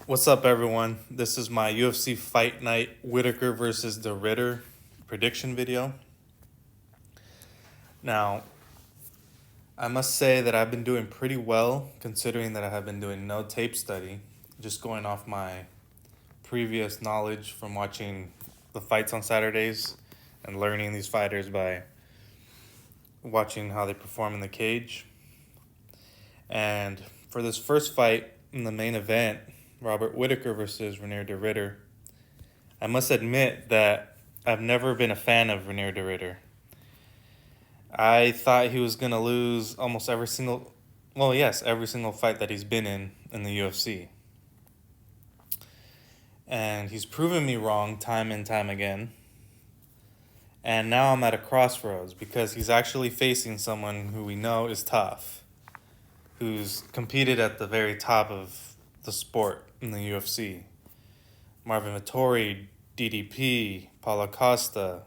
What's up, everyone? This is my UFC Fight Night Whittaker versus the Ritter prediction video. Now, I must say that I've been doing pretty well considering that I have been doing no tape study, just going off my previous knowledge from watching the fights on Saturdays and learning these fighters by watching how they perform in the cage. And for this first fight in the main event, Robert Whittaker versus Renier de Ritter, I must admit that I've never been a fan of Renier de Ritter. I thought he was going to lose almost every single fight that he's been in the UFC. And he's proven me wrong time and time again. And now I'm at a crossroads because he's actually facing someone who we know is tough, who's competed at the very top of the sport in the UFC. Marvin Vettori, DDP, Paulo Costa,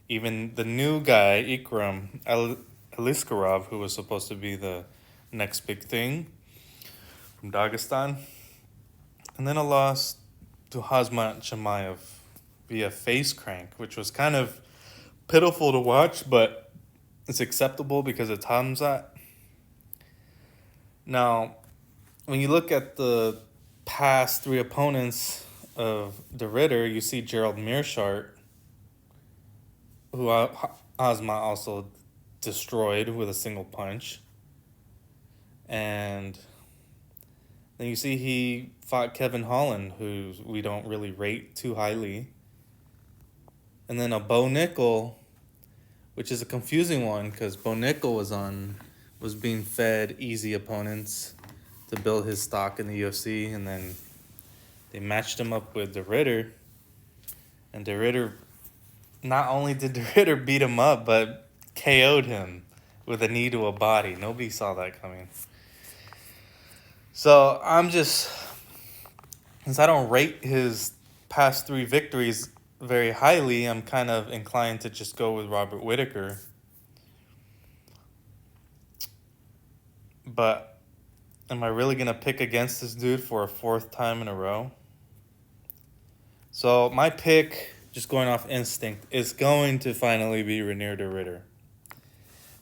even the new guy, Ikram Aliskerov, who was supposed to be the next big thing from Dagestan. And then a loss to Hazmat Chimaev via face crank, which was kind of pitiful to watch, but it's acceptable because it's Hamzat. Now, when you look at the past three opponents of the Ritter, you see Gerald Meerschaert, who Hazmat also destroyed with a single punch. And then you see he fought Kevin Holland, who we don't really rate too highly. And then a Bo Nickel, which is a confusing one because Bo Nickel was being fed easy opponents to build his stock in the UFC, and then they matched him up with the Ritter. And the Ritter, not only did the Ritter beat him up, but KO'd him with a knee to a body. Nobody saw that coming. So since I don't rate his past three victories very highly, I'm kind of inclined to just go with Robert Whittaker. But am I really going to pick against this dude for a fourth time in a row? So my pick, just going off instinct, is going to finally be Renier de Ritter.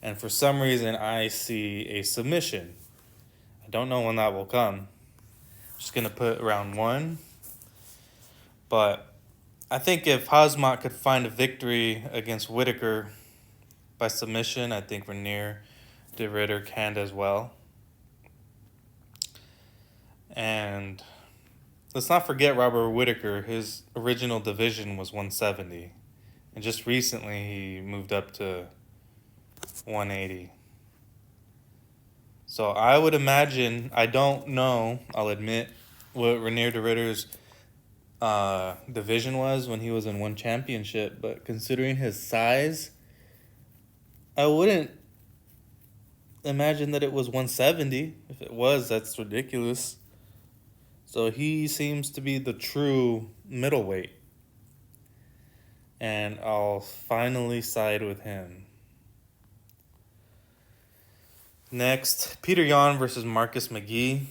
And for some reason, I see a submission. I don't know when that will come. I'm just going to put round one. But I think if Hazmat could find a victory against Whittaker by submission, I think Renier de Ritter can as well. And let's not forget Robert Whittaker. His original division was 170. And just recently he moved up to 180. So I would imagine, I don't know, I'll admit, what Renier de Ritter's division was when he was in one championship. But considering his size, I wouldn't imagine that it was 170. If it was, that's ridiculous. So he seems to be the true middleweight. And I'll finally side with him. Next, Peter Yan versus Marcus McGee.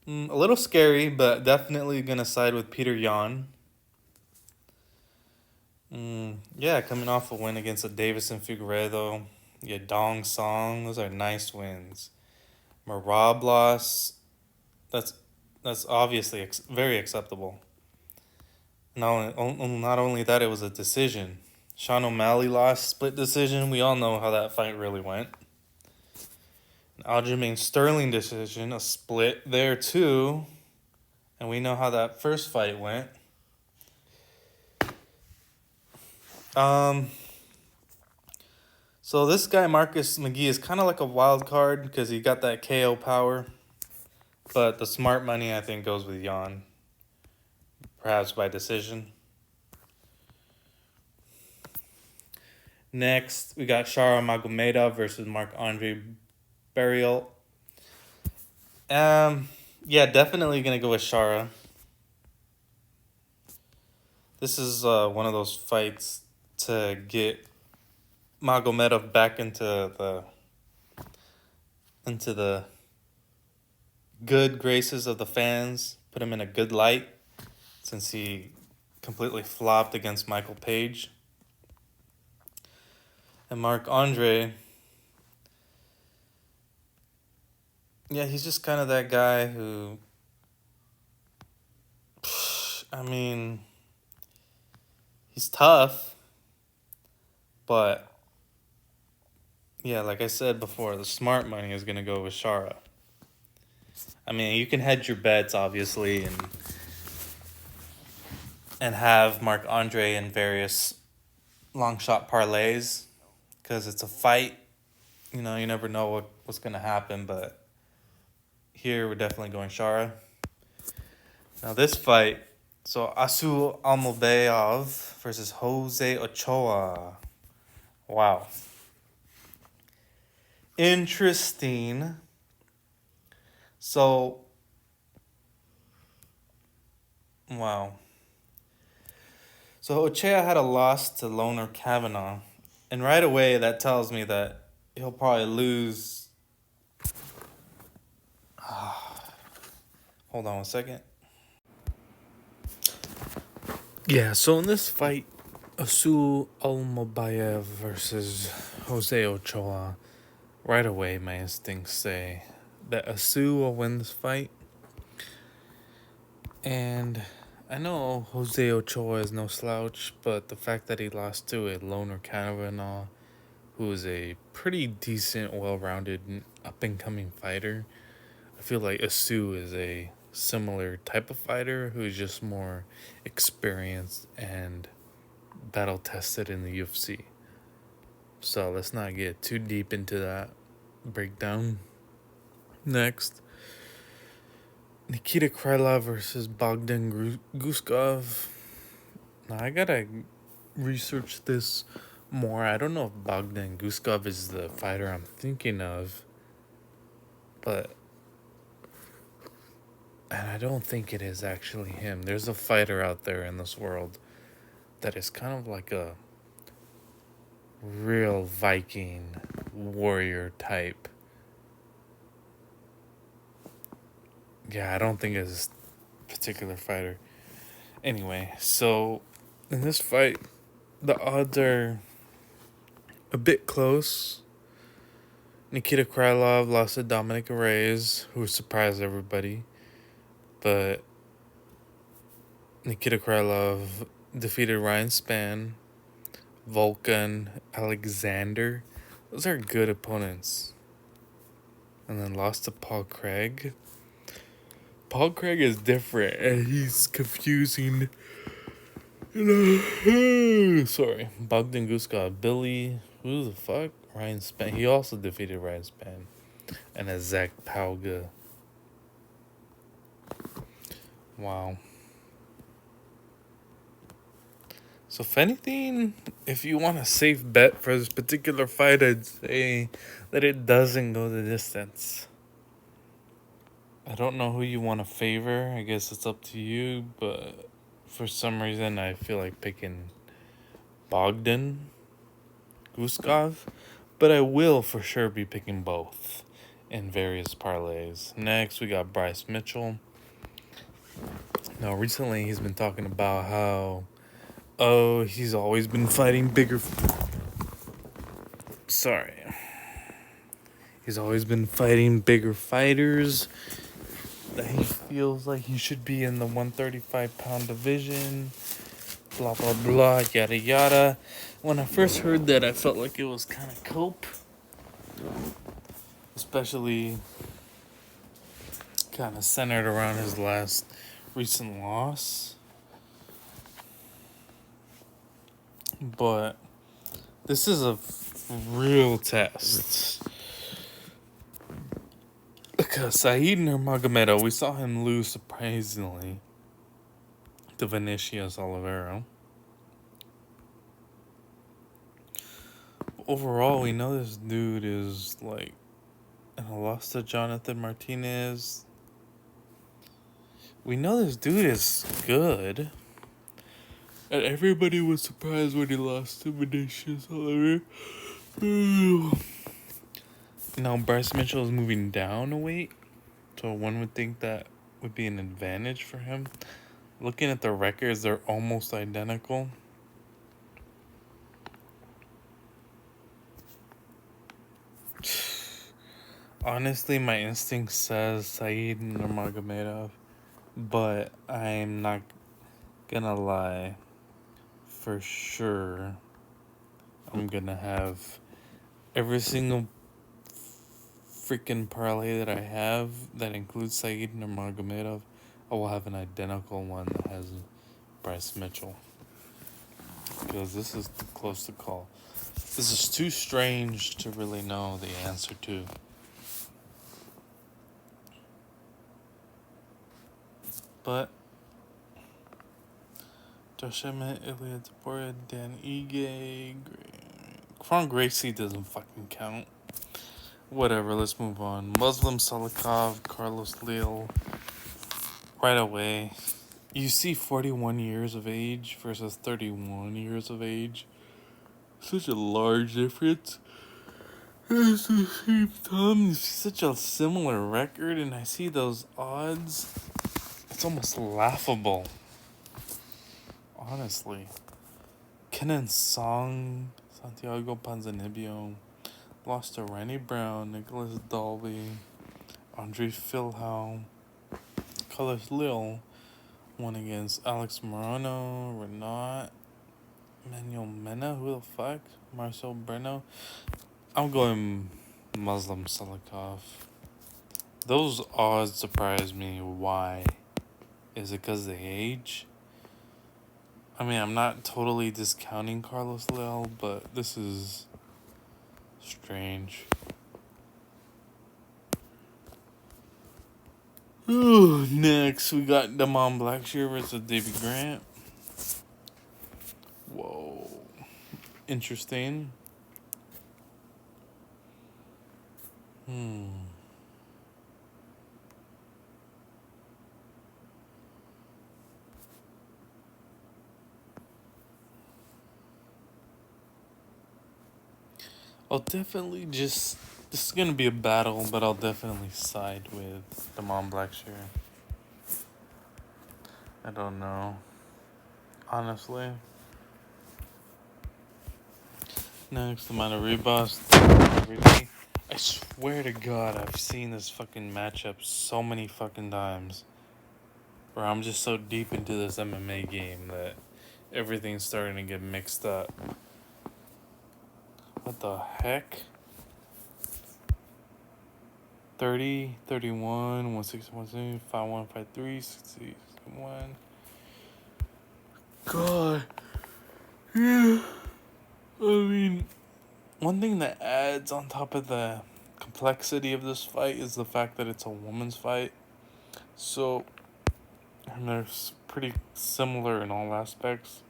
A little scary, but definitely going to side with Peter Yan. Coming off a win against a Davison Figueiredo. Dong Song. Those are nice wins. Marab loss, that's obviously very acceptable. Not only that, it was a decision. Sean O'Malley lost, split decision. We all know how that fight really went. Aljamain Sterling decision, a split there too. And we know how that first fight went. So this guy, Marcus McGee, is kind of like a wild card because he got that KO power. But the smart money, I think, goes with Yan. Perhaps by decision. Next, we got Shara Magomedov versus Marc-Andre Barriault. Definitely going to go with Shara. This is one of those fights to get Magomedov back into the good graces of the fans, put him in a good light since he completely flopped against Michael Page. And Mark Andre, yeah, he's just kind of that guy who, I mean, he's tough, but yeah, like I said before, the smart money is going to go with Shara. I mean, you can hedge your bets, obviously, and have Mark Andre in various long shot parlays because it's a fight. You know, you never know what's going to happen, but here we're definitely going Shara. Now, this fight, so Asu Almobayov versus Jose Ochoa. Wow. Interesting. So, wow. So Ochoa had a loss to Loner Kavanaugh. And right away, that tells me that he'll probably lose. Hold on 1 second. Yeah, so in this fight, Asu Almobayev versus Jose Ochoa, right away my instincts say that Asu will win this fight. And I know Jose Ochoa is no slouch, but the fact that he lost to a Loner Kavanaugh, who is a pretty decent, well-rounded, up-and-coming fighter, I feel like Asu is a similar type of fighter who is just more experienced and battle-tested in the UFC. So let's not get too deep into that breakdown. Next, Nikita Krylov versus Bogdan Guskov. Now, I gotta research this more. I don't know if Bogdan Guskov is the fighter I'm thinking of, but... And I don't think it is actually him. There's a fighter out there in this world that is kind of like a real Viking warrior type. Yeah, I don't think it's this particular fighter. Anyway, so in this fight, the odds are a bit close. Nikita Krylov lost to Dominic Reyes, who surprised everybody. But Nikita Krylov defeated Ryan Spann, Volkan Alexander. Those are good opponents. And then lost to Paul Craig. Paul Craig is different and he's confusing. Sorry. Bogdan Guskov. Billy. Who the fuck? Ryan Spann. He also defeated Ryan Spann. And a Zach Pauga. Wow. So if anything, if you want a safe bet for this particular fight, I'd say that it doesn't go the distance. I don't know who you want to favor. I guess it's up to you, but for some reason I feel like picking Bogdan Guskov, but I will for sure be picking both in various parlays. Next, we got Bryce Mitchell. Now, recently he's been talking about how, he's always been fighting bigger... He's always been fighting bigger fighters. That he feels like he should be in the 135-pound division. Blah, blah, blah, yada, yada. When I first heard that, I felt like it was kind of cope. Especially kind of centered around his last recent loss. But this is a real test. Because Said Nurmagomedov, we saw him lose surprisingly to Vinicius Oliveira. Overall, we know this dude is like, and I lost to Jonathan Martinez. We know this dude is good. And everybody was surprised when he lost to Vinicius Oliveira. Now Bryce Mitchell is moving down a weight So one would think that would be an advantage for him. Looking at the records, they're almost identical. Honestly, my instinct says Saeed Nurmagomedov, but I'm not gonna lie. For sure, I'm gonna have every single freaking parlay that I have that includes Saeed Nurmagomedov. I will have an identical one that has Bryce Mitchell. Because this is too close to call. This is too strange to really know the answer to. But Josh Emmett, Ilya Taporia, Dan Ige, Kron Gracie doesn't fucking count. Whatever, let's move on. Muslim Salikov, Carlos Leal. Right away. You see 41 years of age versus 31 years of age. Such a large difference. At the same time, it's such a similar record, and I see those odds. It's almost laughable. Honestly. Kenan Song, Santiago Panzanibio, lost to Randy Brown, Nicholas Dalby, Andre Philhow, Carlos Lil won against Alex Morano, Renat, Manuel Mena, who the fuck? Marcel Breno. I'm going Muslim Salikov. Those odds surprise me. Why? Is it because they age? I mean, I'm not totally discounting Carlos Lil, but this is strange. Ooh, next, we got Damon Blackshear versus Davey Grant. Whoa. Interesting. I'll definitely just... This is going to be a battle, but I'll definitely side with Damon Blackshear. I don't know. Honestly. Next, Amanda Ribas. I swear to God, I've seen this fucking matchup so many fucking times. Where I'm just so deep into this MMA game that everything's starting to get mixed up. What the heck? 30, 31, 160, 170, 51, 53, 61. God. Yeah. I mean, one thing that adds on top of the complexity of this fight is the fact that it's a woman's fight. So, and they're pretty similar in all aspects.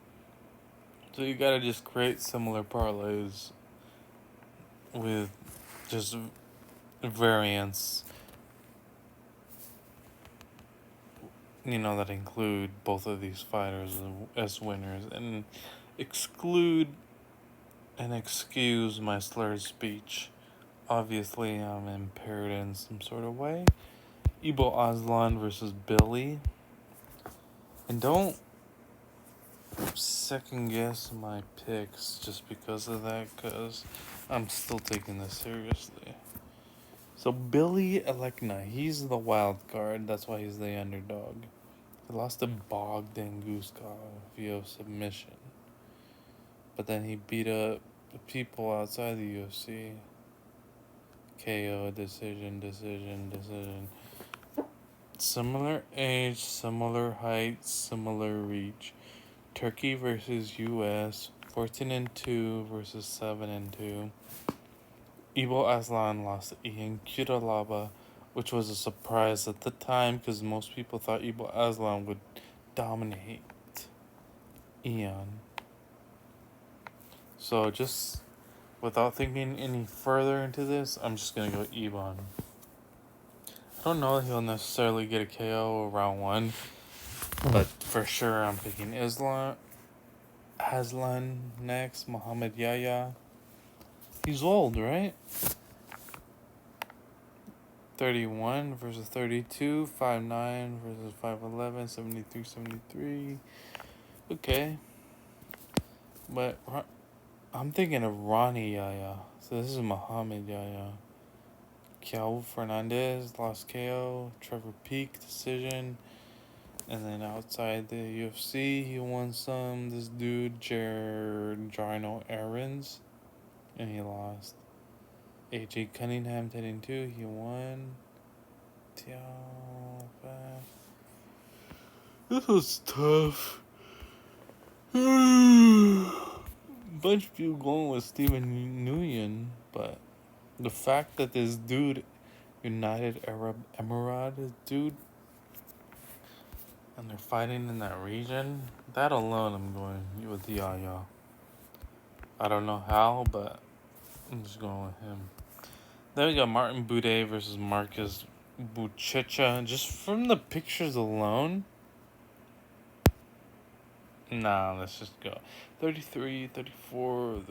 So you gotta just create similar parlays with just variants, that include both of these fighters as winners, and exclude and excuse my slurred speech. Obviously, I'm impaired in some sort of way. Ibo Aslan versus Billy. And don't second guess my picks just because of that, because I'm still taking this seriously. So Billy Alekna, he's the wild card. That's why he's the underdog. He lost to Bogdan Guskov via submission. But then he beat up the people outside the UFC. KO, decision. Similar age, similar height, similar reach. Turkey versus US, 14-2 versus 7-2. Ibo Aslan lost to Ian Kutalaba, which was a surprise at the time because most people thought Ibo Aslan would dominate Ian. So just without thinking any further into this, I'm just going to go Iban. I don't know if he'll necessarily get a KO round one, but for sure I'm picking Aslan next, Muhammad Yahya. He's old, right? 31 versus 32, 5'9 versus 5'11, 73, 73. Okay. But I'm thinking of Ronnie Yaya. So this is Muhammad Yaya. Kel Fernandez lost KO. Trevor Peak decision. And then outside the UFC, he won some. This dude, Jarno Aarons. And he lost. AJ Cunningham 10-2. He won. This was tough. Bunch of people going with Steven Nguyen, but the fact that this dude, United Arab Emirates dude, and they're fighting in that region, that alone I'm going with Yaya. I don't know how, but I'm just going with him. Then we got Martin Buday versus Marcus Buchecha. Just from the pictures alone, nah, let's just go. 33, 34.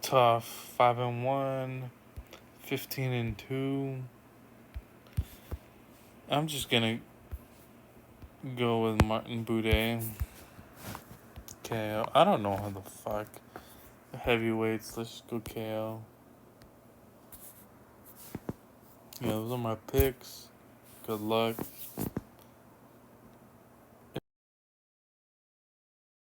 Tough. 5-1. 15-2. I'm just gonna go with Martin Buday. KO. I don't know how the fuck. Heavyweights. Let's just go KO. Yeah, those are my picks. Good luck.